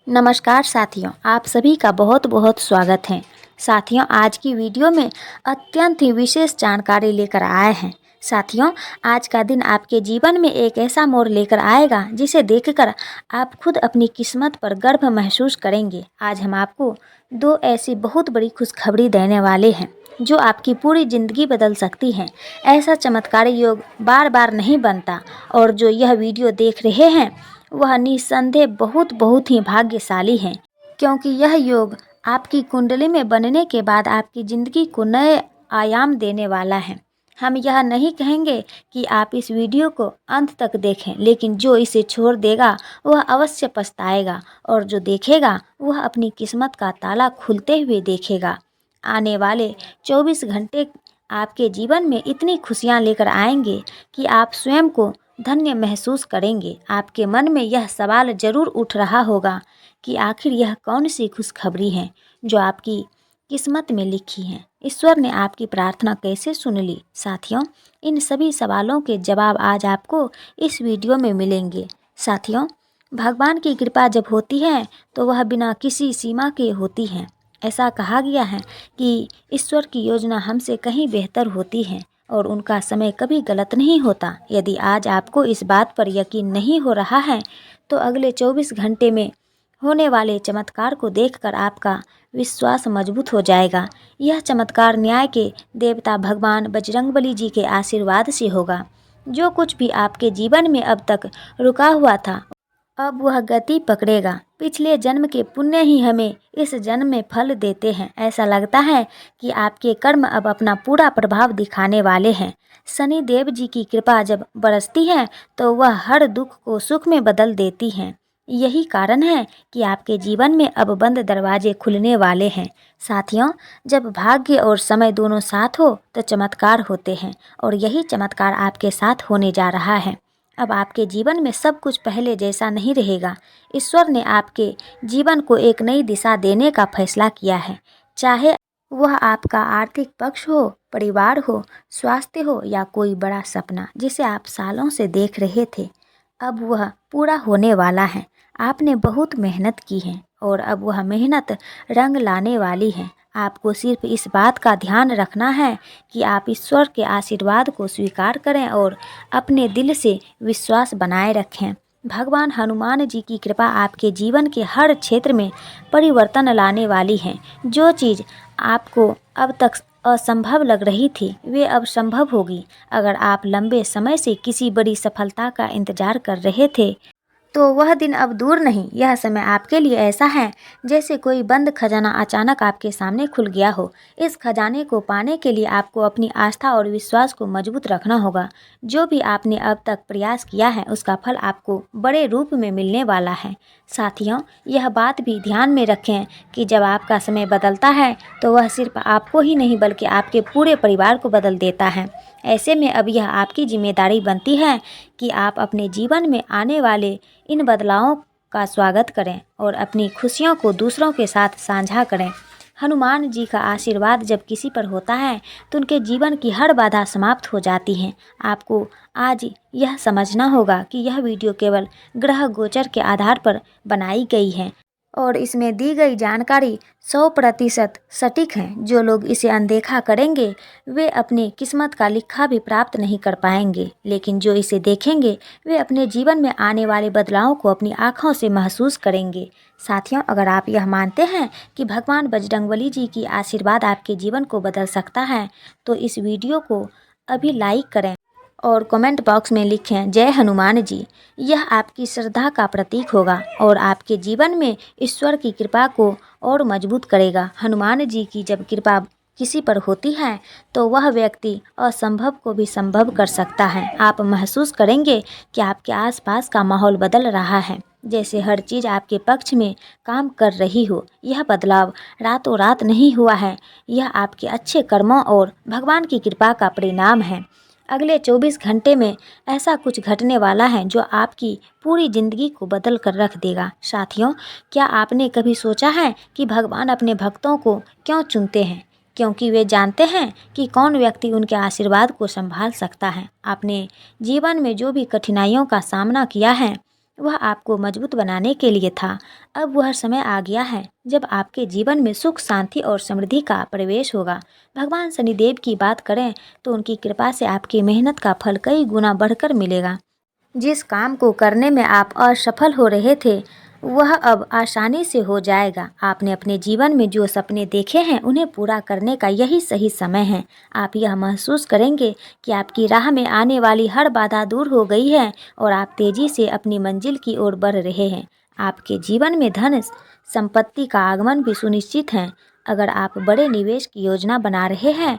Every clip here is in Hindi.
नमस्कार साथियों, आप सभी का बहुत बहुत स्वागत है। साथियों, आज की वीडियो में अत्यंत ही विशेष जानकारी लेकर आए हैं। साथियों, आज का दिन आपके जीवन में एक ऐसा मोड़ लेकर आएगा जिसे देखकर आप खुद अपनी किस्मत पर गर्व महसूस करेंगे। आज हम आपको दो ऐसी बहुत बड़ी खुशखबरी देने वाले हैं जो आपकी पूरी ज़िंदगी बदल सकती हैं। ऐसा चमत्कारी योग बार बार नहीं बनता और जो यह वीडियो देख रहे हैं वह निस्संदेह बहुत ही भाग्यशाली हैं, क्योंकि यह योग आपकी कुंडली में बनने के बाद आपकी ज़िंदगी को नए आयाम देने वाला है। हम यह नहीं कहेंगे कि आप इस वीडियो को अंत तक देखें, लेकिन जो इसे छोड़ देगा वह अवश्य पछताएगा और जो देखेगा वह अपनी किस्मत का ताला खुलते हुए देखेगा। आने वाले 24 घंटे आपके जीवन में इतनी खुशियाँ लेकर आएंगे कि आप स्वयं को धन्य महसूस करेंगे। आपके मन में यह सवाल जरूर उठ रहा होगा कि आखिर यह कौन सी खुशखबरी है जो आपकी किस्मत में लिखी है। ईश्वर ने आपकी प्रार्थना कैसे सुन ली? साथियों, इन सभी सवालों के जवाब आज आपको इस वीडियो में मिलेंगे। साथियों, भगवान की कृपा जब होती है तो वह बिना किसी सीमा के होती है। ऐसा कहा गया है कि ईश्वर की योजना हमसे कहीं बेहतर होती है और उनका समय कभी गलत नहीं होता। यदि आज आपको इस बात पर यकीन नहीं हो रहा है तो अगले 24 घंटे में होने वाले चमत्कार को देखकर आपका विश्वास मजबूत हो जाएगा। यह चमत्कार न्याय के देवता भगवान बजरंगबली जी के आशीर्वाद से होगा। जो कुछ भी आपके जीवन में अब तक रुका हुआ था, अब वह गति पकड़ेगा। पिछले जन्म के पुण्य ही हमें इस जन्म में फल देते हैं। ऐसा लगता है कि आपके कर्म अब अपना पूरा प्रभाव दिखाने वाले हैं। शनि देव जी की कृपा जब बरसती है तो वह हर दुख को सुख में बदल देती हैं। यही कारण है कि आपके जीवन में अब बंद दरवाजे खुलने वाले हैं। साथियों, जब भाग्य और समय दोनों साथ हो तो चमत्कार होते हैं और यही चमत्कार आपके साथ होने जा रहा है। अब आपके जीवन में सब कुछ पहले जैसा नहीं रहेगा। ईश्वर ने आपके जीवन को एक नई दिशा देने का फैसला किया है। चाहे वह आपका आर्थिक पक्ष हो, परिवार हो, स्वास्थ्य हो या कोई बड़ा सपना जिसे आप सालों से देख रहे थे, अब वह पूरा होने वाला है। आपने बहुत मेहनत की है और अब वह मेहनत रंग लाने वाली है। आपको सिर्फ इस बात का ध्यान रखना है कि आप ईश्वर के आशीर्वाद को स्वीकार करें और अपने दिल से विश्वास बनाए रखें। भगवान हनुमान जी की कृपा आपके जीवन के हर क्षेत्र में परिवर्तन लाने वाली है। जो चीज़ आपको अब तक असंभव लग रही थी वे अब संभव होगी। अगर आप लंबे समय से किसी बड़ी सफलता का इंतजार कर रहे थे तो वह दिन अब दूर नहीं। यह समय आपके लिए ऐसा है जैसे कोई बंद खजाना अचानक आपके सामने खुल गया हो। इस खजाने को पाने के लिए आपको अपनी आस्था और विश्वास को मजबूत रखना होगा। जो भी आपने अब तक प्रयास किया है उसका फल आपको बड़े रूप में मिलने वाला है। साथियों, यह बात भी ध्यान में रखें कि जब आपका समय बदलता है तो वह सिर्फ आपको ही नहीं बल्कि आपके पूरे परिवार को बदल देता है। ऐसे में अब यह आपकी जिम्मेदारी बनती है कि आप अपने जीवन में आने वाले इन बदलावों का स्वागत करें और अपनी खुशियों को दूसरों के साथ साझा करें। हनुमान जी का आशीर्वाद जब किसी पर होता है तो उनके जीवन की हर बाधा समाप्त हो जाती है। आपको आज यह समझना होगा कि यह वीडियो केवल ग्रह गोचर के आधार पर बनाई गई है और इसमें दी गई जानकारी 100% सटीक है। जो लोग इसे अनदेखा करेंगे वे अपनी किस्मत का लिखा भी प्राप्त नहीं कर पाएंगे, लेकिन जो इसे देखेंगे वे अपने जीवन में आने वाले बदलावों को अपनी आँखों से महसूस करेंगे। साथियों, अगर आप यह मानते हैं कि भगवान बजरंगबली जी की आशीर्वाद आपके जीवन को बदल सकता है तो इस वीडियो को अभी लाइक करें और कमेंट बॉक्स में लिखें जय हनुमान जी। यह आपकी श्रद्धा का प्रतीक होगा और आपके जीवन में ईश्वर की कृपा को और मजबूत करेगा। हनुमान जी की जब कृपा किसी पर होती है तो वह व्यक्ति असंभव को भी संभव कर सकता है। आप महसूस करेंगे कि आपके आसपास का माहौल बदल रहा है, जैसे हर चीज़ आपके पक्ष में काम कर रही हो। यह बदलाव रातों रात नहीं हुआ है, यह आपके अच्छे कर्मों और भगवान की कृपा का परिणाम है। अगले 24 घंटे में ऐसा कुछ घटने वाला है जो आपकी पूरी ज़िंदगी को बदल कर रख देगा। साथियों, क्या आपने कभी सोचा है कि भगवान अपने भक्तों को क्यों चुनते हैं? क्योंकि वे जानते हैं कि कौन व्यक्ति उनके आशीर्वाद को संभाल सकता है। आपने जीवन में जो भी कठिनाइयों का सामना किया है वह आपको मजबूत बनाने के लिए था। अब वह समय आ गया है जब आपके जीवन में सुख, शांति और समृद्धि का प्रवेश होगा। भगवान शनिदेव की बात करें तो उनकी कृपा से आपकी मेहनत का फल कई गुना बढ़कर मिलेगा। जिस काम को करने में आप असफल हो रहे थे, वह अब आसानी से हो जाएगा। आपने अपने जीवन में जो सपने देखे हैं, उन्हें पूरा करने का यही सही समय है। आप यह महसूस करेंगे कि आपकी राह में आने वाली हर बाधा दूर हो गई है और आप तेजी से अपनी मंजिल की ओर बढ़ रहे हैं। आपके जीवन में धन संपत्ति का आगमन भी सुनिश्चित है। अगर आप बड़े निवेश की योजना बना रहे हैं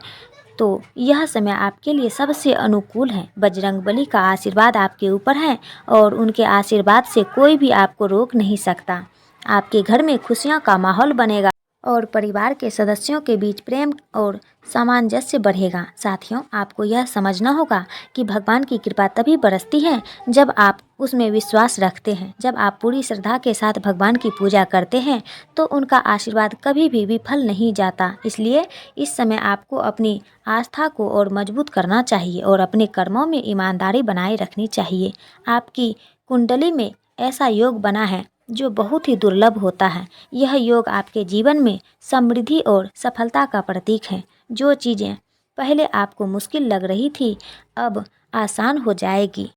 तो यह समय आपके लिए सबसे अनुकूल है। बजरंगबली का आशीर्वाद आपके ऊपर है और उनके आशीर्वाद से कोई भी आपको रोक नहीं सकता। आपके घर में खुशियां का माहौल बनेगा और परिवार के सदस्यों के बीच प्रेम और सामंजस्य बढ़ेगा। साथियों, आपको यह समझना होगा कि भगवान की कृपा तभी बरसती है जब आप उसमें विश्वास रखते हैं। जब आप पूरी श्रद्धा के साथ भगवान की पूजा करते हैं तो उनका आशीर्वाद कभी भी विफल नहीं जाता। इसलिए इस समय आपको अपनी आस्था को और मजबूत करना चाहिए और अपने कर्मों में ईमानदारी बनाए रखनी चाहिए। आपकी कुंडली में ऐसा योग बना है जो बहुत ही दुर्लभ होता है। यह योग आपके जीवन में समृद्धि और सफलता का प्रतीक है। जो चीज़ें पहले आपको मुश्किल लग रही थी, अब आसान हो जाएगी।